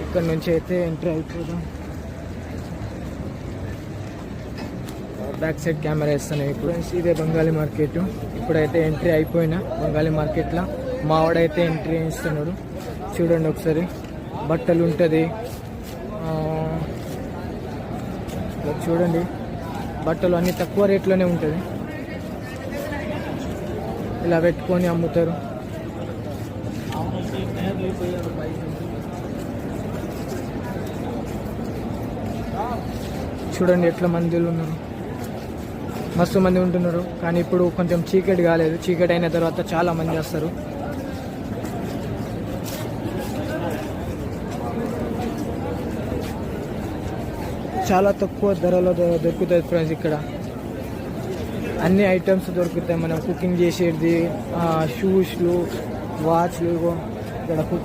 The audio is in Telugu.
ఇక్కడ నుంచి అయితే ఎంట్రీ అయిపోదాం. బ్యాక్ సైడ్ కెమెరా వేస్తున్నాయి. ఇప్పుడు ఇదే బంగాళీ మార్కెట్. ఇప్పుడైతే ఎంట్రీ అయిపోయినా బంగాళీ మార్కెట్లో మావాడైతే ఎంట్రీ ఇస్తున్నాడు. చూడండి ఒకసారి, బట్టలు ఉంటుంది. చూడండి, బట్టలు అన్నీ తక్కువ రేట్లోనే ఉంటుంది. ఇలా పెట్టుకొని అమ్ముతారు. చూడండి ఎట్లా మందిలు ఉన్నారు, మస్తు మంది ఉంటున్నారు. కానీ ఇప్పుడు కొంచెం చీకటి కాలేదు. చీకటి అయిన తర్వాత చాలా మంది వస్తారు. చాలా తక్కువ ధరలో దొరుకుతుంది ఫ్రెండ్స్. ఇక్కడ అన్ని ఐటమ్స్ దొరుకుతాయి. మనం కుకింగ్ చేసేది, షూస్లు, వాచ్లు. ఇక్కడ కుకింగ్